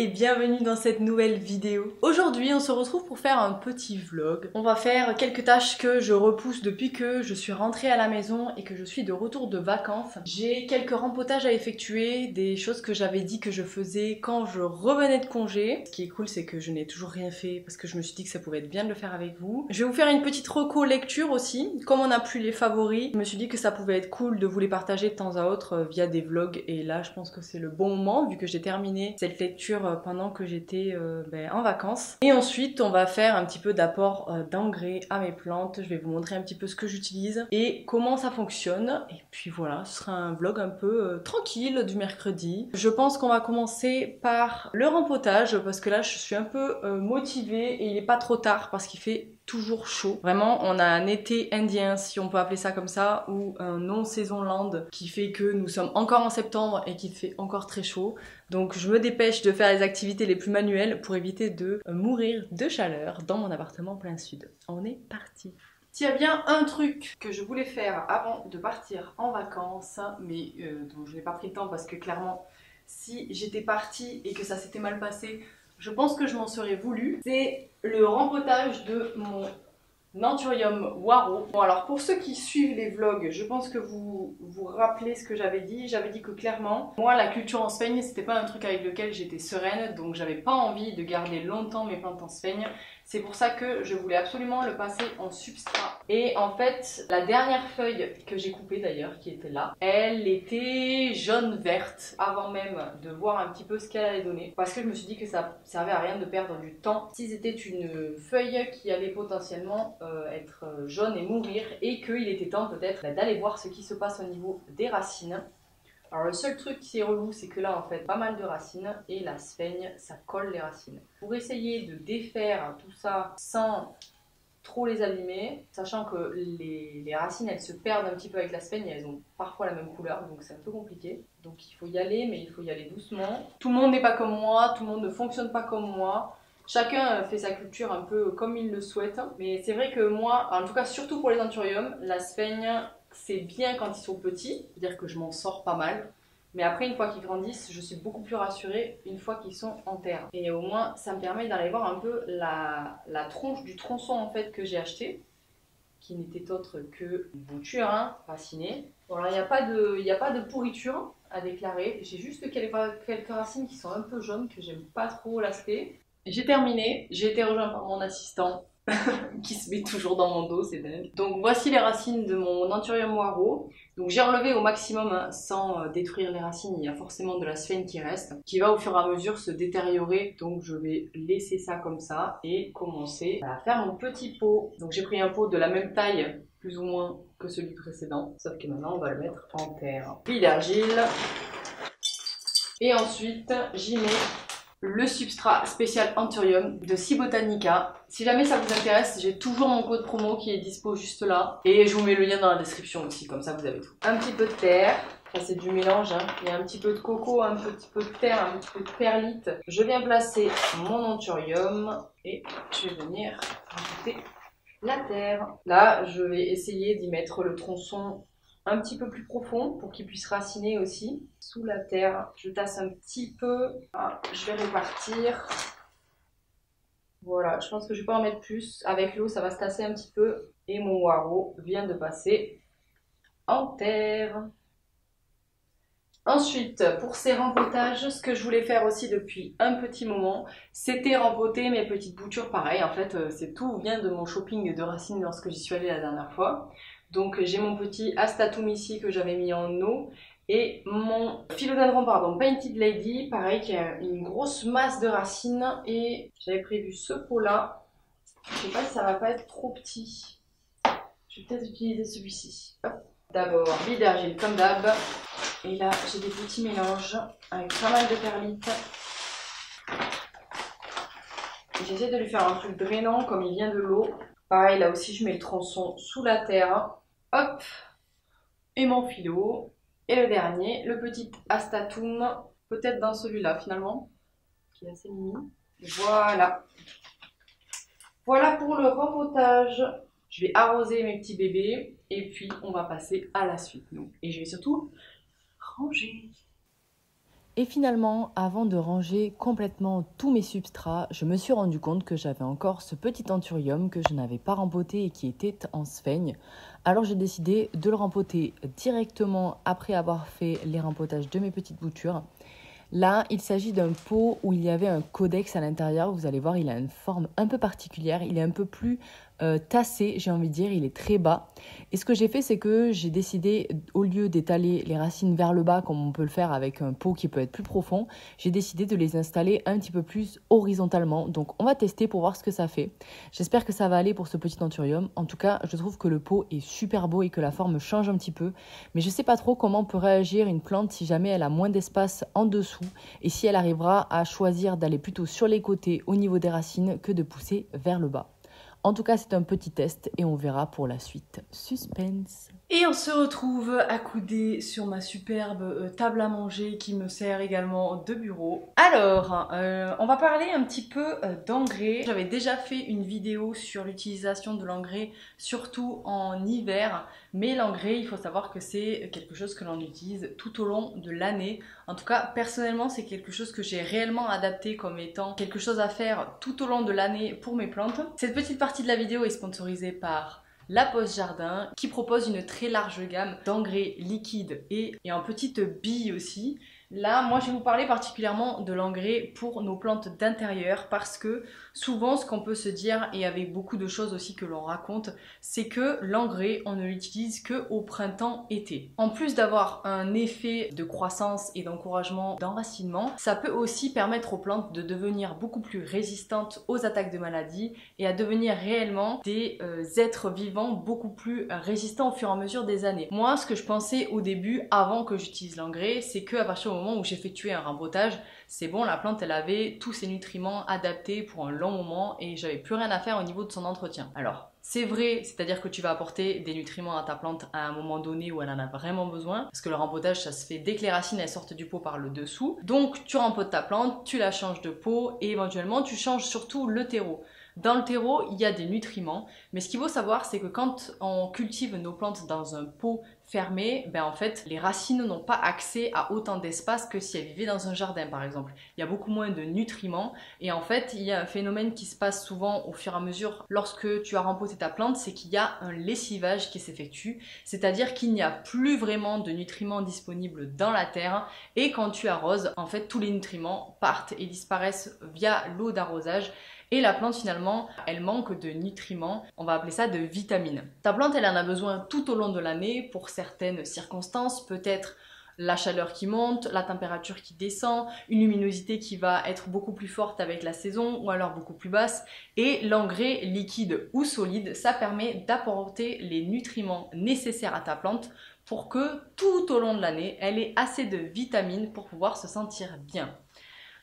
et bienvenue dans cette nouvelle vidéo. Aujourd'hui on se retrouve pour faire un petit vlog. On va faire quelques tâches que je repousse depuis que je suis rentrée à la maison et que je suis de retour de vacances. J'ai quelques rempotages à effectuer, des choses que j'avais dit que je faisais quand je revenais de congé. Ce qui est cool c'est que je n'ai toujours rien fait parce que je me suis dit que ça pouvait être bien de le faire avec vous. Je vais vous faire une petite reco lecture aussi. Comme on n'a plus les favoris, je me suis dit que ça pouvait être cool de vous les partager de temps à autre via des vlogs et là je pense que c'est le bon moment vu que j'ai terminé cette lecture pendant que j'étais en vacances. Et ensuite on va faire un petit peu d'apport d'engrais à mes plantes. Je vais vous montrer un petit peu ce que j'utilise et comment ça fonctionne. Et puis voilà, ce sera un vlog un peu tranquille du mercredi. Je pense qu'on va commencer par le rempotage parce que là je suis un peu motivée et il est pas trop tard parce qu'il fait toujours chaud. Vraiment, on a un été indien, si on peut appeler ça comme ça, ou un non-saison land qui fait que nous sommes encore en septembre et qu'il fait encore très chaud. Donc je me dépêche de faire les activités les plus manuelles pour éviter de mourir de chaleur dans mon appartement plein sud. On est parti. S'il y a bien un truc que je voulais faire avant de partir en vacances, mais dont je n'ai pas pris le temps parce que clairement, si j'étais partie et que ça s'était mal passé, je pense que je m'en serais voulu. C'est le rempotage de mon Anthurium Waro. Bon alors pour ceux qui suivent les vlogs, je pense que vous vous rappelez ce que j'avais dit. J'avais dit que clairement, moi la culture en sphagne, c'était pas un truc avec lequel j'étais sereine, donc j'avais pas envie de garder longtemps mes plantes en sphagne. C'est pour ça que je voulais absolument le passer en substrat. Et en fait, la dernière feuille que j'ai coupée d'ailleurs, qui était là, elle était jaune-verte avant même de voir un petit peu ce qu'elle allait donner. Parce que je me suis dit que ça servait à rien de perdre du temps si c'était une feuille qui allait potentiellement être jaune et mourir et qu'il était temps peut-être d'aller voir ce qui se passe au niveau des racines. Alors le seul truc qui est relou, c'est que là en fait pas mal de racines et la sphaigne ça colle les racines. Pour essayer de défaire tout ça sans trop les abîmer, sachant que les racines elles se perdent un petit peu avec la sphaigne et elles ont parfois la même couleur donc c'est un peu compliqué. Donc il faut y aller mais il faut y aller doucement. Tout le monde n'est pas comme moi, tout le monde ne fonctionne pas comme moi. Chacun fait sa culture un peu comme il le souhaite. Mais c'est vrai que moi, en tout cas surtout pour les anthuriums, la sphaigne c'est bien quand ils sont petits, c'est-à-dire que je m'en sors pas mal. Mais après, une fois qu'ils grandissent, je suis beaucoup plus rassurée une fois qu'ils sont en terre. Et au moins, ça me permet d'aller voir un peu la tronche du tronçon en fait que j'ai acheté, qui n'était autre que une bouture racinée. Bon, alors il n'y a pas de pourriture à déclarer. J'ai juste quelques racines qui sont un peu jaunes, que j'aime pas trop l'aspect. J'ai terminé, j'ai été rejointe par mon assistant. Qui se met toujours dans mon dos, c'est dingue. Donc voici les racines de mon Anthurium Waro. Donc j'ai enlevé au maximum sans détruire les racines, il y a forcément de la sphaigne qui reste, qui va au fur et à mesure se détériorer. Donc je vais laisser ça comme ça et commencer à faire mon petit pot. Donc j'ai pris un pot de la même taille, plus ou moins, que celui précédent, sauf que maintenant on va le mettre en terre. Puis d'argile. Et ensuite j'y mets le substrat spécial Anthurium de Cibotanica. Si jamais ça vous intéresse, j'ai toujours mon code promo qui est dispo juste là. Et je vous mets le lien dans la description aussi, comme ça vous avez tout. Un petit peu de terre, ça c'est du mélange. Il y a un petit peu de coco, un petit peu de terre, un petit peu de perlite. Je viens placer mon Anthurium et je vais venir rajouter la terre. Là, je vais essayer d'y mettre le tronçon un petit peu plus profond pour qu'il puisse raciner aussi sous la terre. Je tasse un petit peu. Ah, je vais répartir. Voilà, je pense que je vais pas en mettre plus. Avec l'eau, ça va se tasser un petit peu. Et mon waro vient de passer en terre. Ensuite, pour ces rempotages, ce que je voulais faire aussi depuis un petit moment, c'était rempoter mes petites boutures. Pareil, en fait, c'est tout vient de mon shopping de racines lorsque j'y suis allée la dernière fois. Donc j'ai mon petit Astatum ici que j'avais mis en eau et mon Philodendron Painted Lady, pareil qui a une grosse masse de racines et j'avais prévu ce pot là. Je sais pas si ça va pas être trop petit. Je vais peut-être utiliser celui-ci. D'abord bille d'argile comme d'hab. Et là j'ai des petits mélanges avec pas mal de perlite. J'essaie de lui faire un truc drainant comme il vient de l'eau. Pareil, là aussi je mets le tronçon sous la terre. Hop, et mon philo. Et le dernier, le petit Astatum, peut-être dans celui-là finalement, qui est assez mini. Voilà. Voilà pour le rempotage. Je vais arroser mes petits bébés et puis on va passer à la suite, nous. Et je vais surtout ranger. Et finalement, avant de ranger complètement tous mes substrats, je me suis rendu compte que j'avais encore ce petit anthurium que je n'avais pas rempoté et qui était en sphaigne. Alors j'ai décidé de le rempoter directement après avoir fait les rempotages de mes petites boutures. Là, il s'agit d'un pot où il y avait un codex à l'intérieur. Vous allez voir, il a une forme un peu particulière. Il est un peu plus tassé, j'ai envie de dire. Il est très bas. Et ce que j'ai fait, c'est que j'ai décidé, au lieu d'étaler les racines vers le bas, comme on peut le faire avec un pot qui peut être plus profond, j'ai décidé de les installer un petit peu plus horizontalement. Donc, on va tester pour voir ce que ça fait. J'espère que ça va aller pour ce petit anthurium. En tout cas, je trouve que le pot est super beau et que la forme change un petit peu. Mais je ne sais pas trop comment peut réagir une plante si jamais elle a moins d'espace en dessous et si elle arrivera à choisir d'aller plutôt sur les côtés au niveau des racines que de pousser vers le bas. En tout cas, c'est un petit test et on verra pour la suite. Suspense. Et on se retrouve accoudé sur ma superbe table à manger qui me sert également de bureau. Alors, on va parler un petit peu d'engrais. J'avais déjà fait une vidéo sur l'utilisation de l'engrais, surtout en hiver. Mais l'engrais, il faut savoir que c'est quelque chose que l'on utilise tout au long de l'année. En tout cas, personnellement, c'est quelque chose que j'ai réellement adapté comme étant quelque chose à faire tout au long de l'année pour mes plantes. Cette petite partie de la vidéo est sponsorisée par La Pause Jardin qui propose une très large gamme d'engrais liquides et en petites billes aussi. Là, moi, je vais vous parler particulièrement de l'engrais pour nos plantes d'intérieur parce que souvent, ce qu'on peut se dire, et avec beaucoup de choses aussi que l'on raconte, c'est que l'engrais, on ne l'utilise qu'au printemps-été. En plus d'avoir un effet de croissance et d'encouragement d'enracinement, ça peut aussi permettre aux plantes de devenir beaucoup plus résistantes aux attaques de maladies et à devenir réellement des êtres vivants beaucoup plus résistants au fur et à mesure des années. Moi, ce que je pensais au début, avant que j'utilise l'engrais, c'est qu'à partir du moment où j'effectuais un rempotage, c'est bon, la plante elle avait tous ses nutriments adaptés pour un long moment et j'avais plus rien à faire au niveau de son entretien. Alors, c'est vrai, c'est-à-dire que tu vas apporter des nutriments à ta plante à un moment donné où elle en a vraiment besoin, parce que le rempotage ça se fait dès que les racines elles sortent du pot par le dessous. Donc tu rempotes ta plante, tu la changes de pot et éventuellement tu changes surtout le terreau. Dans le terreau, il y a des nutriments, mais ce qu'il faut savoir, c'est que quand on cultive nos plantes dans un pot fermé, en fait, les racines n'ont pas accès à autant d'espace que si elles vivaient dans un jardin, par exemple. Il y a beaucoup moins de nutriments, et en fait, il y a un phénomène qui se passe souvent au fur et à mesure lorsque tu as rempoté ta plante, c'est qu'il y a un lessivage qui s'effectue, c'est-à-dire qu'il n'y a plus vraiment de nutriments disponibles dans la terre, et quand tu arroses, en fait, tous les nutriments partent et disparaissent via l'eau d'arrosage. Et la plante finalement, elle manque de nutriments, on va appeler ça de vitamines. Ta plante, elle en a besoin tout au long de l'année pour certaines circonstances, peut-être la chaleur qui monte, la température qui descend, une luminosité qui va être beaucoup plus forte avec la saison ou alors beaucoup plus basse. Et l'engrais liquide ou solide, ça permet d'apporter les nutriments nécessaires à ta plante pour que tout au long de l'année, elle ait assez de vitamines pour pouvoir se sentir bien.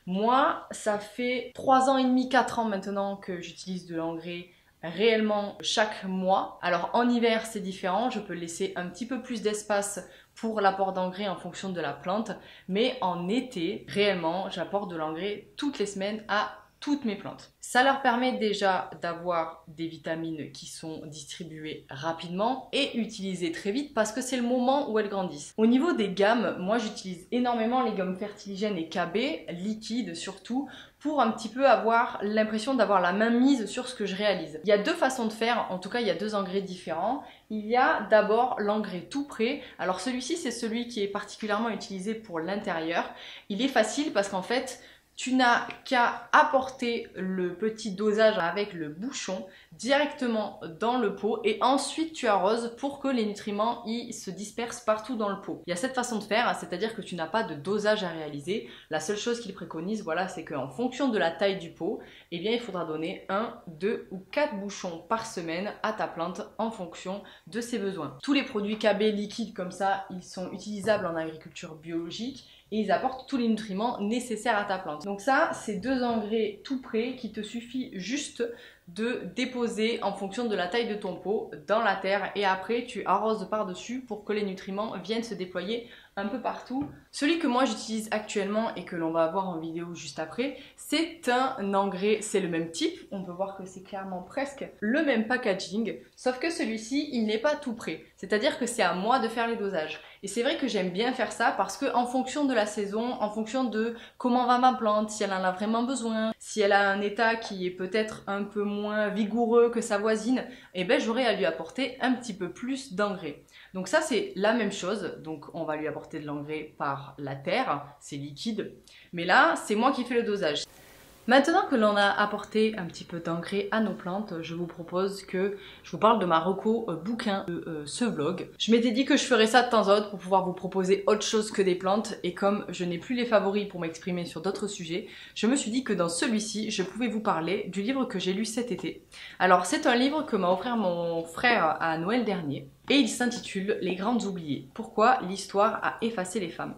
Moi, ça fait 3 ans et demi, 4 ans maintenant que j'utilise de l'engrais réellement chaque mois. Alors en hiver, c'est différent, je peux laisser un petit peu plus d'espace pour l'apport d'engrais en fonction de la plante, mais en été, réellement, j'apporte de l'engrais toutes les semaines à toutes mes plantes. Ça leur permet déjà d'avoir des vitamines qui sont distribuées rapidement et utilisées très vite parce que c'est le moment où elles grandissent. Au niveau des gammes, moi j'utilise énormément les gammes Fertiligène et KB, liquides surtout, pour un petit peu avoir l'impression d'avoir la main mise sur ce que je réalise. Il y a deux façons de faire, en tout cas il y a deux engrais différents. Il y a d'abord l'engrais tout prêt. Alors celui-ci c'est celui qui est particulièrement utilisé pour l'intérieur. Il est facile parce qu'en fait, tu n'as qu'à apporter le petit dosage avec le bouchon directement dans le pot et ensuite tu arroses pour que les nutriments y se dispersent partout dans le pot. Il y a cette façon de faire, c'est-à-dire que tu n'as pas de dosage à réaliser. La seule chose qu'il préconise, voilà, c'est qu'en fonction de la taille du pot, eh bien, il faudra donner 1, 2 ou 4 bouchons par semaine à ta plante en fonction de ses besoins. Tous les produits KB liquides comme ça, ils sont utilisables en agriculture biologique et ils apportent tous les nutriments nécessaires à ta plante. Donc ça, c'est deux engrais tout prêts qui te suffit juste de déposer en fonction de la taille de ton pot dans la terre et après tu arroses par-dessus pour que les nutriments viennent se déployer un peu partout. Celui que moi j'utilise actuellement et que l'on va voir en vidéo juste après, c'est un engrais, c'est le même type, on peut voir que c'est clairement presque le même packaging, sauf que celui-ci il n'est pas tout prêt, c'est-à-dire que c'est à moi de faire les dosages. Et c'est vrai que j'aime bien faire ça parce que en fonction de la saison, en fonction de comment va ma plante, si elle en a vraiment besoin, si elle a un état qui est peut-être un peu moins vigoureux que sa voisine, eh ben j'aurai à lui apporter un petit peu plus d'engrais. Donc ça c'est la même chose, donc on va lui apporter de l'engrais par la terre, c'est liquide, mais là c'est moi qui fais le dosage. Maintenant que l'on a apporté un petit peu d'engrais à nos plantes, je vous propose que je vous parle de ma reco bouquin de ce vlog. Je m'étais dit que je ferais ça de temps en temps pour pouvoir vous proposer autre chose que des plantes, et comme je n'ai plus les favoris pour m'exprimer sur d'autres sujets, je me suis dit que dans celui-ci, je pouvais vous parler du livre que j'ai lu cet été. Alors c'est un livre que m'a offert mon frère à Noël dernier, et il s'intitule Les Grandes Oubliées. Pourquoi l'histoire a effacé les femmes.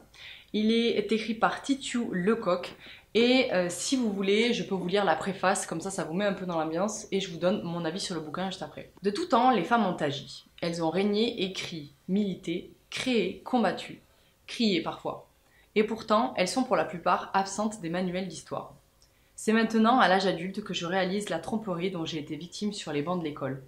Il est écrit par Titiou Lecoq. Et si vous voulez, je peux vous lire la préface, comme ça vous met un peu dans l'ambiance, et je vous donne mon avis sur le bouquin juste après. De tout temps, les femmes ont agi. Elles ont régné, écrit, milité, créé, combattu, crié parfois. Et pourtant, elles sont pour la plupart absentes des manuels d'histoire. C'est maintenant, à l'âge adulte, que je réalise la tromperie dont j'ai été victime sur les bancs de l'école.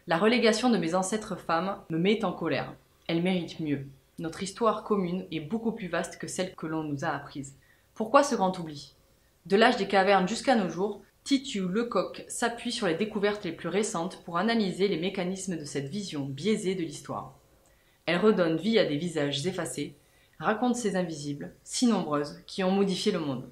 La relégation de mes ancêtres femmes me met en colère. Elles méritent mieux. Notre histoire commune est beaucoup plus vaste que celle que l'on nous a apprise. Pourquoi ce grand oubli? De l'âge des cavernes jusqu'à nos jours, Titiou Lecoq s'appuie sur les découvertes les plus récentes pour analyser les mécanismes de cette vision biaisée de l'histoire. Elle redonne vie à des visages effacés, raconte ces invisibles, si nombreuses, qui ont modifié le monde.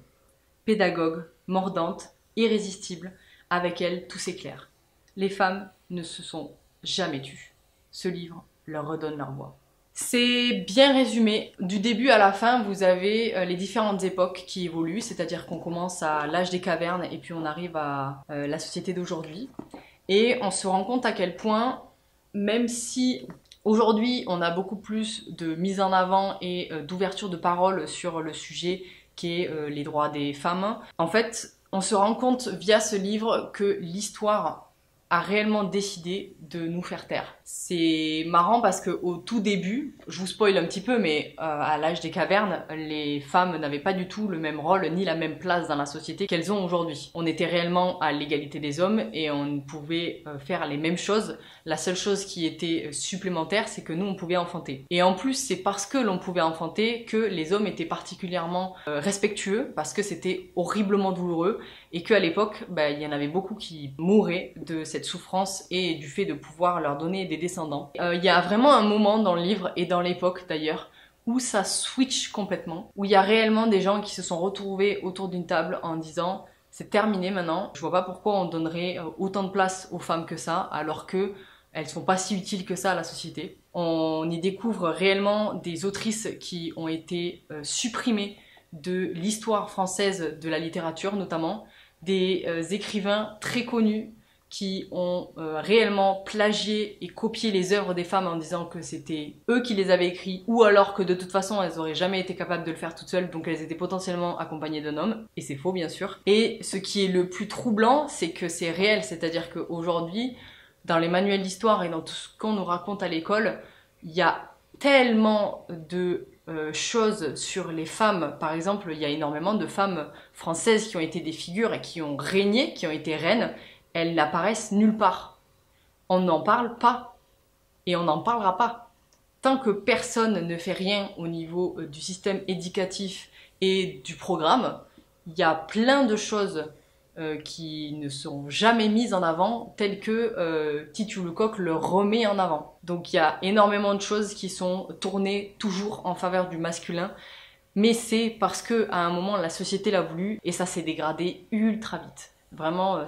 Pédagogue, mordante, irrésistible, avec elle tout s'éclaire. Les femmes ne se sont jamais tues. Ce livre leur redonne leur voix. C'est bien résumé. Du début à la fin, vous avez les différentes époques qui évoluent, c'est-à-dire qu'on commence à l'âge des cavernes et puis on arrive à la société d'aujourd'hui. Et on se rend compte à quel point, même si aujourd'hui on a beaucoup plus de mise en avant et d'ouverture de parole sur le sujet qui est les droits des femmes, en fait, on se rend compte via ce livre que l'histoire a réellement décidé de nous faire taire. C'est marrant parce que au tout début, je vous spoil un petit peu, mais à l'âge des cavernes, les femmes n'avaient pas du tout le même rôle ni la même place dans la société qu'elles ont aujourd'hui. On était réellement à l'égalité des hommes et on pouvait faire les mêmes choses. La seule chose qui était supplémentaire, c'est que nous, on pouvait enfanter. Et en plus, c'est parce que l'on pouvait enfanter que les hommes étaient particulièrement respectueux, parce que c'était horriblement douloureux et qu'à l'époque, il y en avait beaucoup qui mouraient de cette souffrance et du fait de pouvoir leur donner des descendants. Il y a vraiment un moment dans le livre et dans l'époque d'ailleurs où ça switch complètement, où il y a réellement des gens qui se sont retrouvés autour d'une table en disant c'est terminé maintenant, je vois pas pourquoi on donnerait autant de place aux femmes que ça alors que elles sont pas si utiles que ça à la société. On y découvre réellement des autrices qui ont été supprimées de l'histoire française de la littérature notamment, des écrivains très connus qui ont réellement plagié et copié les œuvres des femmes en disant que c'était eux qui les avaient écrits, ou alors que de toute façon elles auraient jamais été capables de le faire toutes seules, donc elles étaient potentiellement accompagnées d'un homme, et c'est faux bien sûr. Et ce qui est le plus troublant, c'est que c'est réel, c'est-à-dire qu'aujourd'hui, dans les manuels d'histoire et dans tout ce qu'on nous raconte à l'école, il y a tellement de choses sur les femmes. Par exemple, il y a énormément de femmes françaises qui ont été des figures et qui ont régné, qui ont été reines. Elles n'apparaissent nulle part. On n'en parle pas. Et on n'en parlera pas. Tant que personne ne fait rien au niveau du système éducatif et du programme, il y a plein de choses qui ne seront jamais mises en avant, telles que Titiou Lecoq le remet en avant. Donc il y a énormément de choses qui sont tournées toujours en faveur du masculin, mais c'est parce que à un moment la société l'a voulu et ça s'est dégradé ultra vite. Vraiment,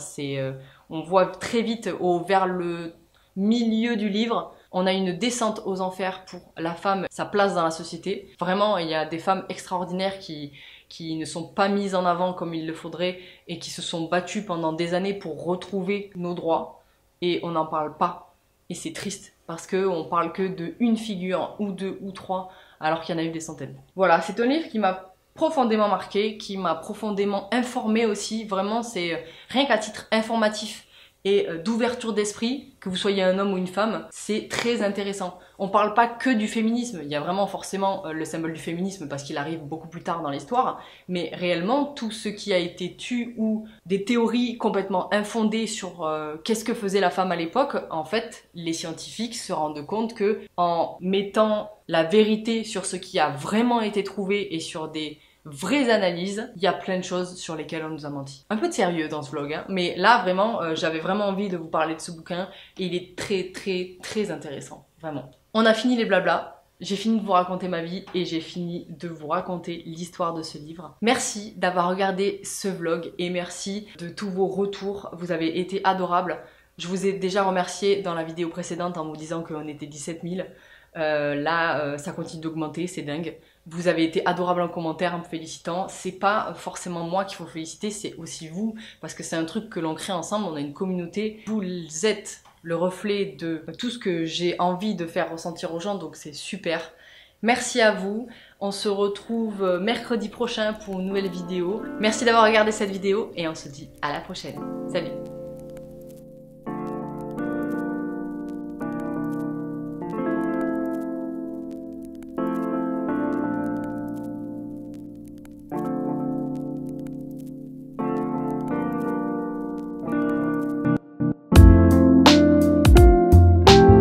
on voit très vite vers le milieu du livre, on a une descente aux enfers pour la femme, sa place dans la société. Vraiment, il y a des femmes extraordinaires qui ne sont pas mises en avant comme il le faudrait et qui se sont battues pendant des années pour retrouver nos droits. Et on n'en parle pas. Et c'est triste parce qu'on parle que de une figure ou deux ou trois alors qu'il y en a eu des centaines. Voilà, c'est un livre qui m'a profondément marqué, qui m'a profondément informée aussi. Vraiment, c'est rien qu'à titre informatif et d'ouverture d'esprit, que vous soyez un homme ou une femme, c'est très intéressant. On parle pas que du féminisme, il y a vraiment forcément le symbole du féminisme parce qu'il arrive beaucoup plus tard dans l'histoire, mais réellement tout ce qui a été tu ou des théories complètement infondées sur qu'est-ce que faisait la femme à l'époque, en fait, les scientifiques se rendent compte que en mettant la vérité sur ce qui a vraiment été trouvé et sur des vraies analyses, il y a plein de choses sur lesquelles on nous a menti. Un peu de sérieux dans ce vlog, hein, mais là vraiment, j'avais vraiment envie de vous parler de ce bouquin et il est très intéressant, vraiment. On a fini les blablas, j'ai fini de vous raconter ma vie et j'ai fini de vous raconter l'histoire de ce livre. Merci d'avoir regardé ce vlog et merci de tous vos retours, vous avez été adorables. Je vous ai déjà remercié dans la vidéo précédente en vous disant qu'on était 17 000. Là, ça continue d'augmenter, c'est dingue. Vous avez été adorable en commentaire en me félicitant. C'est pas forcément moi qu'il faut féliciter, c'est aussi vous, parce que c'est un truc que l'on crée ensemble, on a une communauté. Vous êtes le reflet de tout ce que j'ai envie de faire ressentir aux gens, donc c'est super. Merci à vous. On se retrouve mercredi prochain pour une nouvelle vidéo. Merci d'avoir regardé cette vidéo et on se dit à la prochaine. Salut!